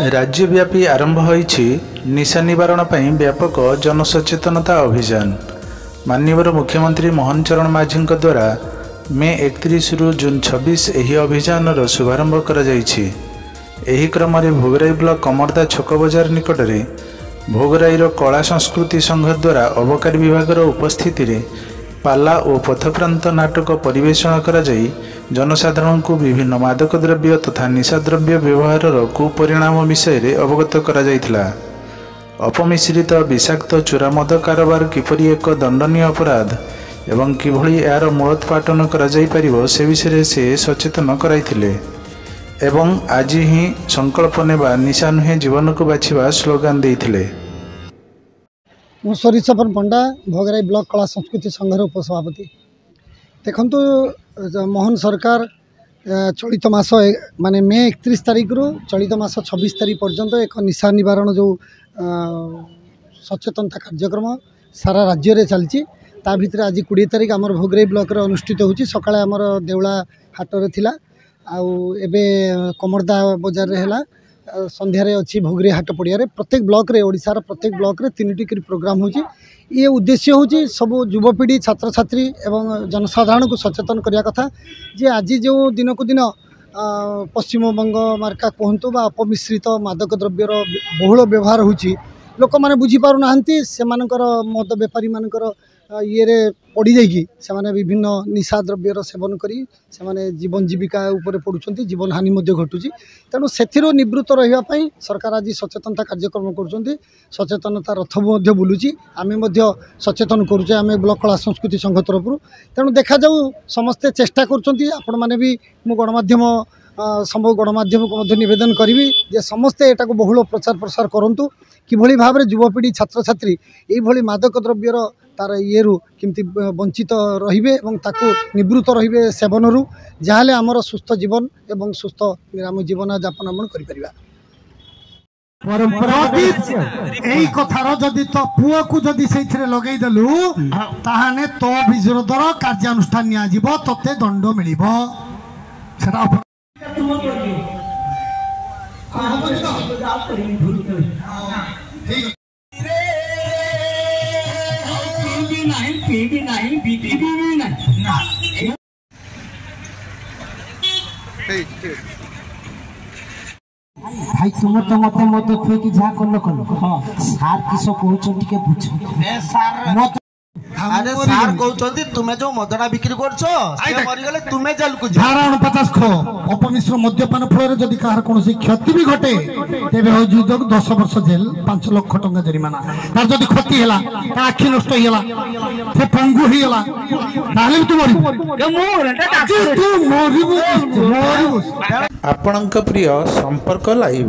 राज्यव्यापी आरंभ होईछि निशा निवारण पई व्यापक जनसचेतनता अभियान। माननीय मुख्यमंत्री मोहन चरण माझी द्वारा मे 31 रु जून 26 एही अभियान शुभारंभ करा जायछि। एही क्रम रे भोगराई ब्लॉक कमरदा छक बजार निकट में भोगराईर कला संस्कृति संघ द्वारा अबकारी विभाग उपस्थिति रे पाला और पथप्रांत नाटक परिवेषण करा जाई जनसाधारण को विभिन्न मादक द्रव्य तथा निशा द्रव्य व्यवहार कुपरिणाम विषय रे अवगत करा जायथिला। अपमिश्रित विषाक्त चोरा मद कारोबार किपरि एक दंडनीय अपराध एवं किभଳି यार मूलोत्पाटन करा जाई परिबो से विषय से सचेतन कराइथिले एवं आज ही संकल्प नेबा निशा नुहे जीवन को बाछिबा स्लोगान देइथिले। सरीसपन पंडा भोगराई ब्लॉक कला संस्कृति संघर उपसभापति। देखंतु मोहन सरकार चलित मास माने मे 31 तारीख रु चलित मास 26 तारीख पर्यंत एक निशा निवारण जो सचेतनता कार्यक्रम सारा राज्य रे चलची। ता भितर आज 20 तारीख आमर भोगराई ब्लॉक रे अनुष्ठित होची। सकाळे आमर देवळा हाट रे थिला आउ एबे कमरदा बाजार रे हैला संध्यारे अच्छी भोगराई हाट पड़िया प्रत्येक ब्लॉक रे ओडिशार प्रत्येक ब्लॉक रे 3टी प्रोग्राम होची। ये उद्देश्य होची सब युवपीढ़ी छात्र छात्री एवं जनसाधारण को सचेतन करिया कथा जे आज जो दिन को दिन पश्चिम बंग मार्का कहतु बा अपमिश्रित मादक द्रव्यर बहुल व्यवहार होची। लोक माने बुझी पारु नाहंती से मानकर मद बेपारी मानकर ये रे पड़ी जाइकी से माने विभिन्न निशा द्रव्यर सेवन करी से माने जीवन जीविका ऊपर पड़ुछंती जीवन हानि मध्य घटुची। तेणु सेथिरो निवृत्त रहिबा पई सरकार आज सचेतनता कार्यक्रम करुछंती। सचेतनता रथ मध्य बुलुची आमे मध्य सचेतन करूचे आमे ब्लॉक कला संस्कृति संघ तरफ। तेणु देखा जाऊ समस्ते चेष्टा करुछंती आपण माने भी मु गणमाध्यम संभव गणमाध्यम को मध्य निवेदन करी जे समस्ते एटा को बहुल प्रचार प्रसार करंतु किभଳି भाव में युवपीढ़ी छात्र छात्री यही मादक द्रव्यर तार ये किमती वंचित रहिबे एवं ताकू निवृत्त रहिबे सेवन रु जाहाले आमर सुस्थ जीवन एवं सुस्थ निराम जीवन यापन आम करि परिबा। परंपरा एई कथार जदि तो पुओ को जदि सेथिरे लगेई देलु ताहाने तो विरोधर कार्यानुष्ठान निया जिवो तते दंड मिलिबो। सेटा भाई तुम तो मते मत थुई कि जा कल सार किस कहउछन टिके बुझ ए सार अरे सार कहउछन तुमे जो मदना बिक्री करछो से मरि गेले तुमे जेल को धारा 49 खो अपमिश्र मद्यपान फल जदि कहार कोनोसी क्षति भी घटे तेबे हो जुदक 10 वर्ष जेल 5 लाख टंका जरिमाना तार जदि क्षति हैला ता आखि नष्ट हैला से पंगु हैला ताले तू मरिबो आपणक प्रिय संपर्क लाइव।